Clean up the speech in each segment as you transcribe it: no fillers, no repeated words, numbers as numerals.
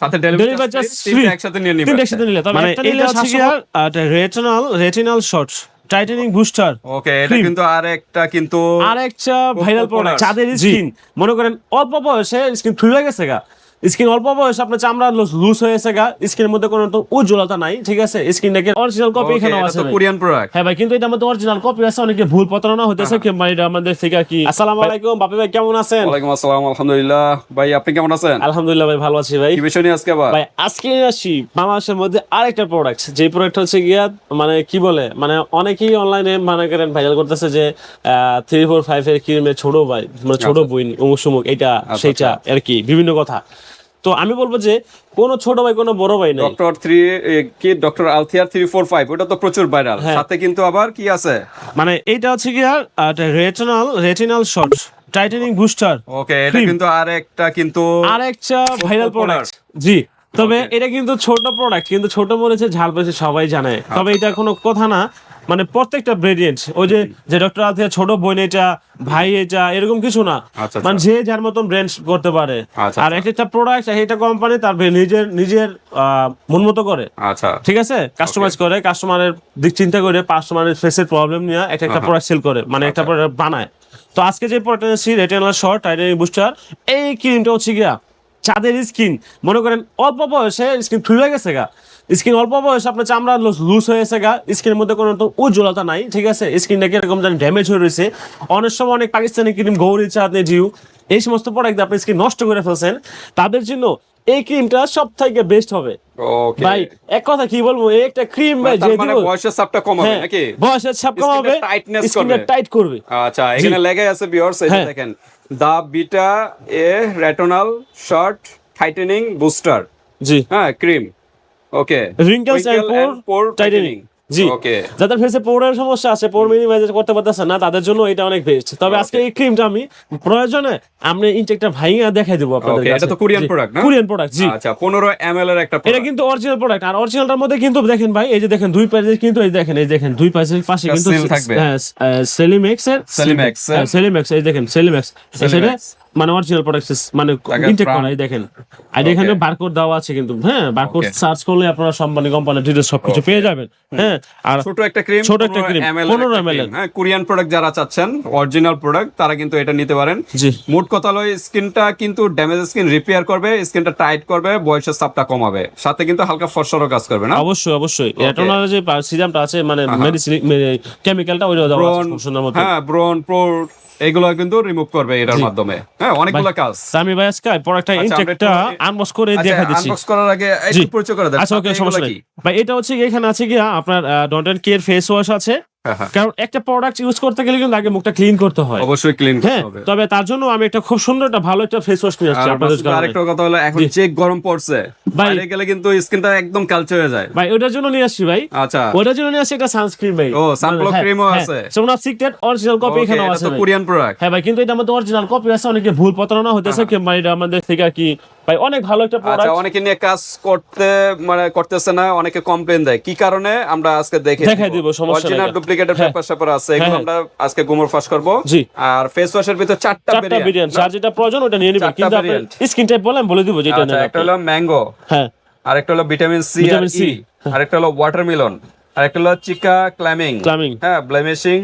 সাথে delivery charge free, একসাথে নিয়ে নিবেন। তিনটা একসাথে নিলে তবে মানে একটা নিলে এটা হচ্ছে কি রেটিনাল শর্টস টাইটেনিং বুস্টার। ওকে, এটা কিন্তু আরেকটা কিন্তু আরেকটা ভাইরাল প্রোডাক্ট। popular। যাদের স্কিন মনে করেন অল্প বয়সে স্কিন ফুলে গেছে গা, স্কিন অল্প বয়সে আপনার চামড়া লুজ হয়েছে গা, স্কিনের মধ্যে কোনো তো উজ্জ্বলতা নাই, ঠিক আছে, স্কিনটাকে অরিজিনাল কপি এখানে এটা আছে তো কোরিয়ান প্রোডাক্ট। হ্যাঁ ভাই, কিন্তু এটা আমাদের অরিজিনাল কপি আছে, অনেকে ভুল প্রতারণা হতেছে কিংবা এটা আমাদের থেকে আর কি। আসসালামু আলাইকুম বাপি ভাই, কেমন আছেন? ওয়ালাইকুম আসসালাম, আলহামদুলিল্লাহ। ভাই আপনি কেমন আছেন? আলহামদুলিল্লাহ ভাই, ভালো আছি ভাই। কি বিষয় নিয়ে আজকে আবার? ভাই আজকে আসি বাংলাদেশের মধ্যে আরেকটা প্রোডাক্ট, যে প্রোডাক্ট হচ্ছে গিয়া মানে কি বলে, মানে অনেকেই অনলাইনে মনে করেন ভাইরাল করতেছে যে 345 এর ক্রিমের ছোট ভাই, মানে ছোট বই অমুক সমুক, এটা সেইটা আর কি বিভিন্ন কথা। তো আমি বলবো যে কোনো ছোট ভাই কোনো বড় ভাই নাই। ডক্টর আলথিয়ার 345 ওটা তো প্রচুর ভাইরাল, সাথে কিন্তু আবার কি আছে, মানে এইটা হচ্ছে গিয়া রেটিনাল শর্টস টাইটেনিং বুস্টার। ওকে, এটা কিন্তু আরেকটা ভাইরাল প্রোডাক্ট। জি, তবে এটা কিন্তু ছোট প্রোডাক্ট, কিন্তু ছোট বলেছে ঝাল পেয়েছে সবাই জানে, তবে এটা কোনো কথা না। মানে প্রত্যেকটা ভেরিয়েন্ট ওই যে ডক্টর আলথিয়া ছোট বোন এটা, ভাই এটা, এরকম কিছু না। মানে যে যার মতন ব্র্যান্ড করতে পারে। আর একটা প্রোডাক্ট একটা কোম্পানি তার নিজের মন মতো করে, আচ্ছা ঠিক আছে, কাস্টমাইজ করে, কাস্টমারের দিক চিন্তা করে, কাস্টমারের ফেসের প্রবলেম নিয়ে একটা প্রোডাক্ট সেল করে, মানে একটা প্রোডাক্ট বানায়। তো আজকে যে product retinal shot tightening booster, এই ক্রিমটা হচ্ছে গিয়া যাদের স্কিন মনে করেন অল্প বয়সে স্কিন ফুলে গেছে গা, স্কিন অল্প বয়সে আপনার চামড়া লুজ হয়েছে গা, স্কিনের মধ্যে কোনো তো উজ্জ্বলতা নাই, ঠিক আছে, স্কিনটাকে এরকম যেন ড্যামেজ হয়ে রয়েছে। অনেক সময় অনেক পাকিস্তানি ক্রিম, গৌরি চাঁদনি জিউ, এই সমস্ত প্রোডাক্ট আপনি স্কিন নষ্ট করে ফেলছেন, তাদের জন্য এই ক্রিমটা সব থেকে বেস্ট হবে। ওকে ভাই এক কথা কি বলবো, এই একটা ক্রিম ভাই যে মানে বয়সের চাপটা কমাবে নাকি? বয়সের চাপ কমাবে, স্কিনটা টাইট করবে। আচ্ছা, এখানে লেগে আছে ভিউয়ার্স, এই দেখেন, the beta a retinol shot tightening booster. জি হ্যাঁ, cream. Okay, wrinkles and pore tightening. জি, ওকে, যাদের ফেসে পোরের সমস্যা আছে, পোর মিনিমাইজ করতে পারতেছে না, তাদের জন্য এটা অনেক বেস্ট। তবে আজকে এই ক্রিমটা আমি প্রয়োজনে আমি ইনটেকটা ভাইয়া দেখাই দেব আপনাদের কাছে। এটা তো কোরিয়ান প্রোডাক্ট না? কোরিয়ান প্রোডাক্ট, জি। আচ্ছা, 15 ml এর একটা এটা প্রোডাক্ট, কিন্তু অরিজিনাল প্রোডাক্ট। আর অরিজিনালটার মধ্যে কিন্তু দেখেন ভাই, এই যে দেখেন দুই পাশে কিন্তু এই দেখেন দুই পাশের পাশে কিন্তু সেলিমেক্স এই দেখেন সেলিমেক্স এটা মানে অরিজিনাল প্রোডাক্ট, মানে ইনটেক করা, এই দেখেন। আর এখানে বারকোড দেওয়া আছে কিন্তু, হ্যাঁ, বারকোড সার্চ করলে আপনারা কোম্পানির ডিটেইলস সবকিছু পেয়ে যাবেন। হ্যাঁ, আর ছোট একটা ক্রিম 15 ml। হ্যাঁ, কোরিয়ান প্রোডাক্ট যারা চাচ্ছেন অরিজিনাল প্রোডাক্ট, তারা কিন্তু এটা নিতে পারেন। জি, মোট কথা হলো স্কিনটা কিন্তু ড্যামেজ স্কিন রিপেয়ার করবে, স্কিনটা টাইট করবে, বয়সের চাপটা কমাবে, সাথে কিন্তু হালকা ফসফরও কাজ করবে না? অবশ্যই এটনাল যে সিরামটা আছে, মানে মেডিসিন কেমিক্যালটা ওইটা দেওয়া আছে খুব সুন্দর মতো। হ্যাঁ, ব্রন পোর এগুলো কিন্তু রিমুভ করবে এটার মাধ্যমে। হ্যাঁ, অনেকগুলো কাজ। আমি ভাই আজকে প্রোডাক্টটা ইনটেকটা আনবক্স করে দেখা দিচ্ছি। আনবক্স করার আগে একটু পরিচয় করে দেন। আচ্ছা, ওকে, সমস্যা নেই ভাই। এটা হচ্ছে এখানে আছে কি আপনার don't and care face wash আছে। কারণ একটা প্রোডাক্ট ইউজ করতে গেলে কিন্তু আগে মুখটা ক্লিন করতে হয়, অবশ্যই ক্লিন করতে হবে। তবে তার জন্য আমি একটা খুব সুন্দর একটা ভালো একটা ফেস ওয়াশ নিয়ে আসছি আপনাদের জন্য। আরেকটা কথা হলো, এখন যে গরম পড়ছে, বাইরে গেলে কিন্তু স্কিনটা একদম কালচে হয়ে যায় ভাই, ওটার জন্য নিয়ে আসছি ভাই। আচ্ছা, ওটার জন্য নিয়ে আসছি একটা সানস্ক্রিন ভাই। ও, সানব্লক ক্রিমও আছে। সোনাপ সিক্রেট অরিজিনাল কপি এখানে আছে। এটা তো কোরিয়ান প্রোডাক্ট। হ্যাঁ ভাই, কিন্তু এটা আমাদের অরিজিনাল কপি আছে, অনেকে ভুল প্রতারণা হতেছে কিংবা এটা আমাদের থেকে আর কি। ভাই অনেক ভালো একটা প্রোডাক্ট। আচ্ছা, অনেকে নিয়ে কাজ করতেছে না, অনেকে কমপ্লেইন দেয়, কি কারণে আমরা আজকে দেখাই দিব। সমস্যা নাই, অরিজিনাল ডুপ্লিকেটের পেপার আছে, এগুলো আমরা আজকে গুমর ফাঁস করব। জি, আর ফেস ওয়াশের ভিতর চারটা ভেরিয়েন্ট, যার যেটা প্রয়োজন ওটা নিয়ে নেবেন, কিন্তু আপনি স্কিন টাইপ বলে দিব যেটা নেবেন। একটা হলো ম্যাঙ্গো, হ্যাঁ, আরেকটা হলো ভিটামিন সি আর ই, আরেকটা হলো ওয়াটারমেলন, আরেকটা হলো চিকা ক্লামিং, হ্যাঁ, ব্লেমিশিং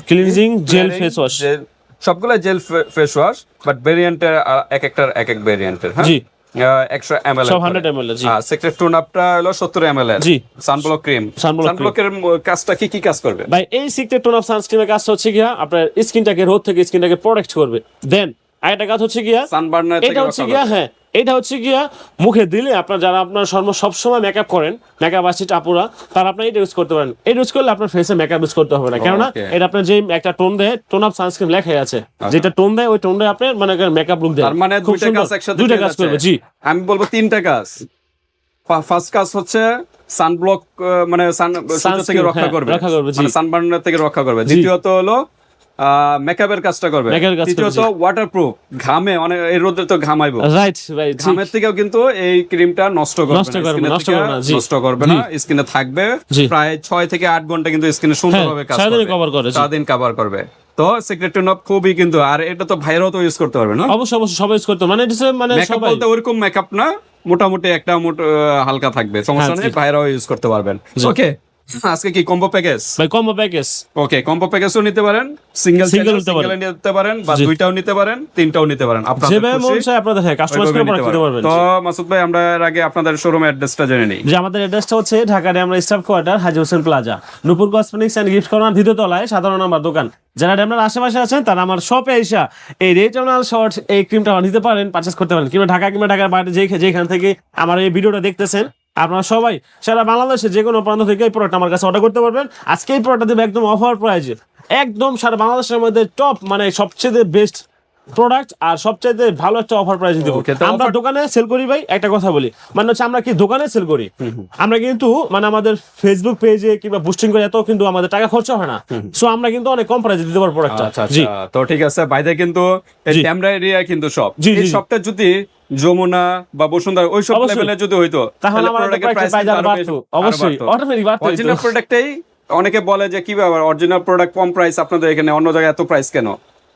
ক্লিনজিং জেল ফেস ওয়াশ, সবগুলো জেল ফেস ওয়াশ, বাট ভেরিয়েন্টের এক এক ভেরিয়েন্টের। হ্যাঁ, জি, 100 ml, সব 100 ml। জি, সিক্রেট টোন আপটা হলো 70 ml এর। জি, সানব্লক ক্রিম। সানব্লকের কাজটা কি কাজ করবে ভাই? এই সিক্রেট টোন আপ সানস্ক্রিনের কাজটা হচ্ছে গিয়া আপনার স্কিনটাকে রোদ থেকে স্কিনটাকে প্রোটেক্ট করবে। দেন আরেকটা কাজ হচ্ছে গিয়া সানবার্নার থেকে এটা হচ্ছে গিয়া, হ্যাঁ, এটা হচ্ছে গিয়া মুখে দিলে আপনার যারা আপনার সবসময় মেকআপ করেন, মেকআপ আর্টিস্ট আপুরা, তারা আপনি এটা ইউজ করতে পারেন। এটা ইউজ করলে আপনার ফেসে মেকআপ ইউজ করতে হবে না, কেননা এটা আপনার যে একটা টোন দেয়, টোন আপ সানস্ক্রিন লেখাই আছে, যেটা টোন দেয় ওই টোন দেয় আপনার মানে মেকআপ লুক দেয়। তার মানে দুইটা কাজ করবে। জি, আমি বলবো তিনটা কাজ। ফার্স্ট কাজ হচ্ছে সানব্লক, মানে সূর্য থেকে রক্ষা করবে, মানে সানবার্নার থেকে রক্ষা করবে। দ্বিতীয়ত হলো মেকআপের কাজটা করবে। তৃতীয়ত ওয়াটারপ্রুফ, ঘামে অনেক, এই রোদে তো ঘামাইবো, রাইট, ঘামের থেকেও কিন্তু এই ক্রিমটা নষ্ট করবে না, স্কিনে থাকবে প্রায় 6 থেকে 8 ঘন্টা কিন্তু স্কিনে সুন্দরভাবে কাজ করবে, সারাদিন কভার করবে। তো সিক্রেট টোন আপ খুবই কিন্তু, আর এটা তো ভাইরাও তো ইউজ করতে পারবে না? অবশ্যই অবশ্যই সবাই ইউজ করতে মানে এটা মানে মেকআপ বলতে ওরকম মেকআপ না, মোটামুটি একটা হালকা থাকবে, সমস্যা নেই, ভাইরাও ইউজ করতে পারবেন। ওকে, আজকে কি কম্বো প্যাকেজ? ভাই কম্বো প্যাকেজ। ওকে, কম্বো প্যাকেজও নিতে পারেন, সিঙ্গেল নিতে পারেন, বা দুইটাও নিতে পারেন, তিনটাও নিতে পারেন, আপনাদের যেভাবে মন চায় আপনাদের কাস্টমাইজ করে প্রোডাক্ট দিতে পারবেন। তো মাসুদ ভাই, আমরা এর আগে আপনাদের শোরুম অ্যাড্রেসটা জেনে নেই। যে আমাদের অ্যাড্রেসটা হচ্ছে ঢাকায় আমরা staff quarter Haji Hossain plaza, Nupur cosmetics and gift corner দ্বিতীয় তলায় 17 নম্বর দোকান। যারা আপনার আশেপাশে আছেন তারা আমার শপে এসে এই রেটনাল শর্ট এই ক্রিমটা নিতে পারেন, পারচেজ করতে পারেন। কিংবা ঢাকার বাইরে যেখান থেকে আমার এই ভিডিওটা দেখতেছেন, আপনারা সবাই সারা বাংলাদেশে যে কোনো প্রান্ত থেকে এই প্রোডাক্ট আমার কাছে অর্ডার করতে পারবেন। আজকে এই প্রোডাক্টটা দেবে একদম অফার প্রাইজে, একদম সারা বাংলাদেশের মধ্যে টপ মানে সবচেয়ে বেস্ট প্রোডাক্ট আর সবচেয়ে ভালো একটা অফার প্রাইস দিব। আমরা দোকানে সেল করি ভাই, একটা কথা বলি, মানে হচ্ছে আমরা কি দোকানে সেল করি, আমরা কিন্তু মানে আমাদের ফেসবুক পেজে কিংবা বুস্টিং করে এত কিন্তু আমাদের টাকা খরচ হয় না। সো আমরা কিন্তু অনেক কম প্রাইসে দিতে পারবো প্রোডাক্টটা। জি, তো ঠিক আছে ভাইদের কিন্তু ক্যামেরা এরিয়া কিন্তু সব, এই সবটা যদি যমুনা বা বসুন্ধরা ওই সব লেভেলে যদি হইতো তাহলে আমাদের প্রাইস বাড়তো, অবশ্যই অটোমেটিক বাড়তো। অরিজিনাল প্রোডাক্টই অনেকে বলে যে কি ব্যাপার, অরিজিনাল প্রোডাক্ট কম প্রাইস আপনাদের এখানে, অন্য জায়গায় এত প্রাইস কেন?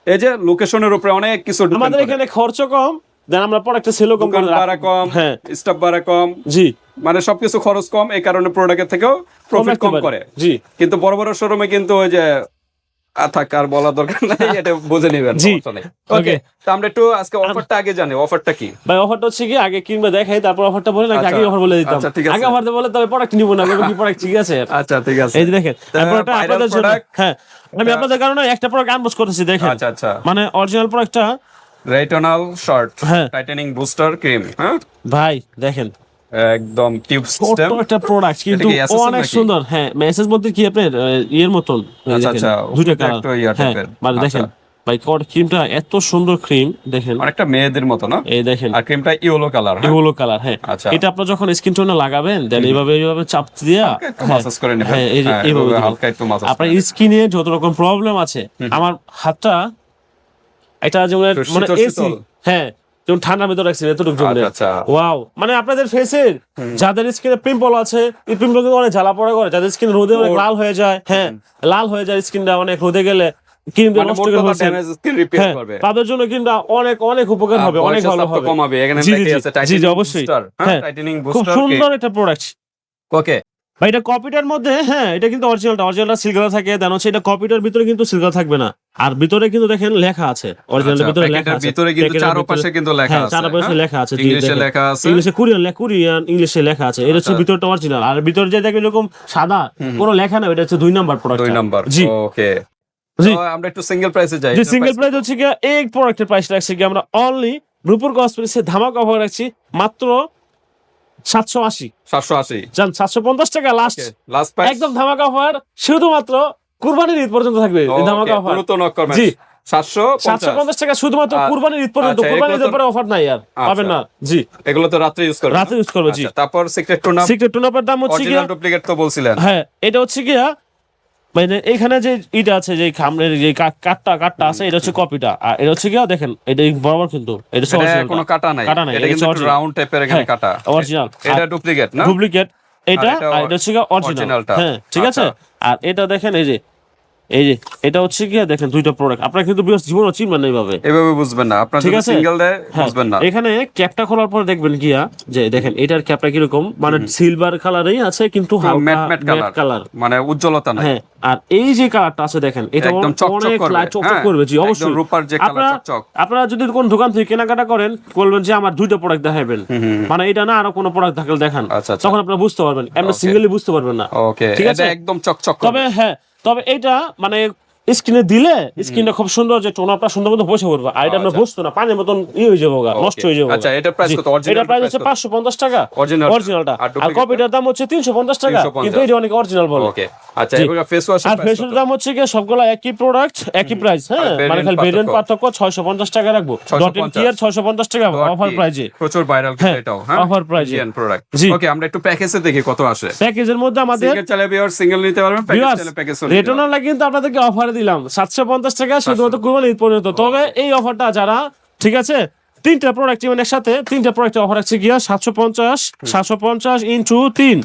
এই যে লোকেশনের উপরে অনেক কিছু, আমাদের এখানে খরচ কম, দেন আমরা প্রোডাক্টের সেলও কম, ভাড়া কম, হ্যাঁ স্টাফ ভাড়া কম, জি মানে সবকিছু খরচ কম, এই কারণে প্রোডাক্টের থেকেও প্রফিট কম করে। জি, কিন্তু বড় বড় শোরুমে কিন্তু ওই যে থাক আর বলা দরকার নাই, এটা বুঝে নেবেন। ওকে, তো আমরা একটু আজকে অফারটা আগে জানি, অফারটা কি ভাই? অফারটা হচ্ছে কি আগে কিনবে দেখাই, তারপর অফারটা বলে নাকি আগে অফার বলে দিতাম? আগে অফার বলে তবে প্রোডাক্ট নিব না, কি প্রোডাক্ট ঠিক আছে? আচ্ছা ঠিক আছে, এই যে দেখেন প্রোডাক্টটা আপনাদের জন্য, হ্যাঁ আমি আপনাদের কারণে একটা প্রোডাক্ট আনবক্স করতেছি, দেখেন। আচ্ছা আচ্ছা, মানে অরিজিনাল প্রোডাক্টটা রেটনাল শর্ট টাইটেনিং বুস্টার ক্রিম, হ্যাঁ ভাই দেখেন একদম টিউব সিস্টেম একটা প্রোডাক্ট, কিন্তু অনেক সুন্দর। হ্যাঁ মেসেজ বলতে কি আপনার এর মতন, আচ্ছা দুইটা কালার, হ্যাঁ মানে দেখেন ভাই ক্রিমটা এত সুন্দর, ক্রিম দেখেন অনেকটা মেয়েদের মতো না? এই দেখেন, আর ক্রিমটা ইয়েলো কালার, ইয়েলো কালার। হ্যাঁ এটা আপনারা যখন স্কিন টোনে লাগাবেন, দেন এইভাবে চাপ দিয়া মাসাজ করে নেবেন। হ্যাঁ এইভাবে হালকা একটু মাসাজ, আপনার স্কিনে যত রকম প্রবলেম আছে, আমার হাতটা এটা যেমন মানে এসি, হ্যাঁ যেমন ঠান্ডার ভিতরে রাখছি এতটুকু জমে, ওয়াও। মানে আপনাদের ফেসের যাদের স্কিনে পিম্পল আছে, এই পিম্পল কিন্তু অনেক জ্বালা পড়া করে, যাদের স্কিন রোদে অনেক লাল হয়ে যায়, হ্যাঁ লাল হয়ে যায় স্কিনটা অনেক রোদে গেলে, তাদের জন্য কিন্তু অনেক অনেক উপকার হবে, অনেক ভালো হবে, কমাবে। এখানে জি অবশ্যই, খুব সুন্দর একটা প্রোডাক্ট। ওকে ভাই, এটা কপিটার মধ্যে, হ্যাঁ এটা কিন্তু অরিজিনালটা সিলগালা থাকে, দেন হচ্ছে এটা কপিটার ভিতরে কিন্তু সিলগালা থাকবে না, আর ভিতরে কিন্তু দেখেন লেখা আছে, অরিজিনালের ভিতরে লেখা আছে, ভিতরে কিন্তু চারপাশে কিন্তু লেখা আছে, চারপাশে লেখা আছে, ইংলিশে লেখা আছে, ইংলিশে কোরিয়ান ইংলিশে লেখা আছে। এটা হচ্ছে ভিতরটা অরিজিনাল, আর ভিতরে যে দেখেন এরকম সাদা কোনো লেখা না, এটা হচ্ছে 2 নাম্বার প্রোডাক্ট, 2 নাম্বার। জি ওকে, জি আমরা একটু সিঙ্গেল প্রাইসে যাই। যে সিঙ্গেল প্রাইস হচ্ছে কি এই প্রোডাক্টের প্রাইস রাখছি কি আমরা অনলি রূপপুর কসমেটিক্সে ধামাকা অফার রাখছি মাত্র 780 জান, 750 টাকা লাস্ট একদম ধামাকা অফার, শুধুমাত্র কুরবানির ঈদ পর্যন্ত থাকবে এই ধামাকা অফার। জি 750 টাকা শুধুমাত্র কুরবানির ঈদ পর্যন্ত, কুরবানির ঈদের পরে অফার নাই আর পাবেন না। জি এগুলো তো রাতে ইউজ করবে, রাতে ইউজ করবে। জি তারপর সিক্রেট টোনাপের দাম হচ্ছে কি অরিজিনাল ডুপ্লিকেট তো বলছিলেন, হ্যাঁ এটা হচ্ছে কি মানে এখানে যে ইটা আছে, যে খামরের যে কাটটা আছে, এটা হচ্ছে কপিটা, আর এটা হচ্ছে কি দেখেন এটা বরাবর কিন্তু এটা কোনো কাটা নাই, এটা কিন্তু রাউন্ড টাইপের এখানে কাটা, অরিজিনাল। এটা ডুপ্লিকেট না, ডুপ্লিকেট এটা, আর এটা হচ্ছে অরিজিনালটা, হ্যাঁ ঠিক আছে। আর এটা দেখেন এই যে এটা হচ্ছে কি দেখেন দুইটা প্রোডাক্ট, আপনারা কিন্তু জীবনও চিনবেন না, এইভাবে বুঝবেন না, আপনারা যদি সিঙ্গেল দেয় বুঝবেন না। এখানে ক্যাপটা খোলার পর দেখবেন গিয়া যে দেখেন এটার ক্যাপটা কিরকম, মানে সিলভার কালারই আছে কিন্তু ম্যাট কালার, মানে উজ্জ্বলতা নাই। হ্যাঁ আর এই যে কালারটা আছে দেখেন, এটা একদম চকচক করবে। জি অবশ্যই, রূপার যে কালার চকচক। আপনারা যদি কোন দোকান থেকে কেনাকাটা করেন, বলবেন যে আমার দুইটা প্রোডাক্ট দেখাবেন, মানে এটা না আরো কোনো প্রোডাক্ট থাকলে দেখান, তখন আপনারা বুঝতে পারবেন, এমনি সিঙ্গেলি বুঝতে পারবেন না। ওকে ঠিক আছে, একদম চকচক। তবে এটা মানে স্কিনে দিলে স্কিনটা খুব সুন্দর, যে টোনারটা সুন্দর মতো বসে পড়বে, আর এটা আমরা বসতো না, পানির মতন হয়ে যাবো, নষ্ট হয়ে যাবে। আচ্ছা এটা প্রাইস কত? এটা প্রাইস হচ্ছে 550 টাকা অরিজিনালটা, আর কপিটার দাম হচ্ছে 350 টাকা, কিন্তু এটা অনেক অরিজিনাল বলে। ওকে আচ্ছা, এবারে ফেস ওয়াশ, আর ফেস ওয়াশের দাম হচ্ছে কি সবগুলা একই প্রোডাক্ট একই প্রাইস, হ্যাঁ মানে খালি ভেরিয়েন্ট পার্থক্য। 650 টাকা রাখবো, ডট এন্ড টিয়ার 650 টাকা অফার প্রাইজে, প্রচুর ভাইরাল এটাও, হ্যাঁ অফার প্রাইজে প্রোডাক্ট। ওকে আমরা একটু প্যাকেজে দেখি কত আসে। প্যাকেজের মধ্যে আমাদের সিঙ্গেল চাইলে বিয়ার সিঙ্গেল নিতে পারবেন, প্যাকেজ চাইলে প্যাকেজও নিতে পারবেন। রেটনাল কিন্তু আপনাদেরকে অফারে দিলাম 750 টাকা শুধুমাত্র কুরবানি ঈদ পর্যন্ত। তবে এই অফারটা যারা, ঠিক আছে, তিনটা প্রোডাক্ট মানে একসাথে তিনটা প্রোডাক্ট অফার আছে গিয়া 750 ইনটু 3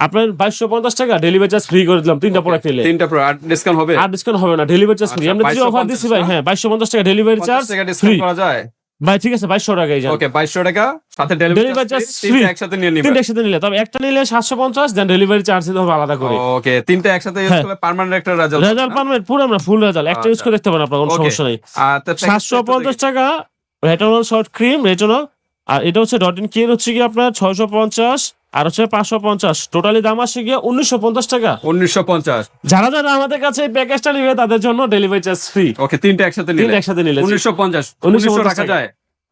আপনার 2250 টাকা ডেলিভারি চার্জ ফ্রি করে দিলাম 3টা প্রোডাক্ট নিলে। 3টা প্রোডাক্ট ডিসকাউন্ট হবে? আর ডিসকাউন্ট হবে না, ডেলিভারি চার্জ ফ্রি। আচ্ছা, আমরা যে অফার দিছি ভাই, হ্যাঁ 2250 টাকা ডেলিভারি 50 চার্জ টাকা ফ্রি ডিসকাউন্ট করা যায়? ভাই, ঠিক আছে 2200 টাকাই যান। ওকে 2200 টাকা সাথে delivery delivery charge charge free, free, তিনটা একসাথে নিয়ে নিবেন। তিনটা একসাথে নিলে, তবে একটা নিলে 750, দেন ডেলিভারি চার্জ দিতে হবে আলাদা করে। ওকে তিনটা একসাথে ইউজ হ্যাঁ। করলে পার্মানেন্ট একটা রেজাল্ট রেজাল্ট পাবেন পুরো, আমরা ফুল রেজাল্ট একটা ইউজ করে দেখতে পারেন, আপনার কোনো ওকে সমস্যা নেই। আর 750 টাকা রেটিনল শর্ট ক্রিম রেটিনল, আর এটা হচ্ছে ডট ইন কেয়ার হচ্ছে কি আপনার 650, আর হচ্ছে 550, টোটালি দাম আসে গিয়ে 1950 টাকা। 1950। যারা যারা আমাদের কাছে এই প্যাকেজটা নিবে তাদের জন্য ডেলিভারি চার্জ ফ্রি। ওকে তিনটা একসাথে নিলে তিনটা একসাথে নিলে 1950 1950 রাখা যায়?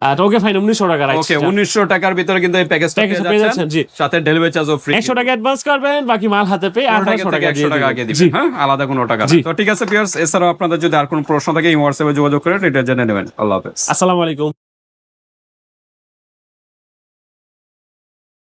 আর ওকে ফাইন 1900 টাকা রাখছি। ওকে 1900 টাকার ভিতরে কিন্তু এই প্যাকেজটা পেয়ে যাচ্ছেন, জি। সাথে ডেলিভারি চার্জও ফ্রি। 100 টাকা অ্যাডভান্স করবেন, বাকি মাল হাতে পেয়ে 1800 টাকা 100 টাকা আগে জি। দিবেন, হ্যাঁ আলাদা কোনো টাকা না। জি। তো ঠিক আছে ভিউয়ার্স, এছাড়াও আপনাদের যদি আর কোনো প্রশ্ন থাকে এই হোয়াটসঅ্যাপে যোগাযোগ করে এটা জেনে নেবেন। আল্লাহ হাফেজ। আসসালামু আলাইকুম।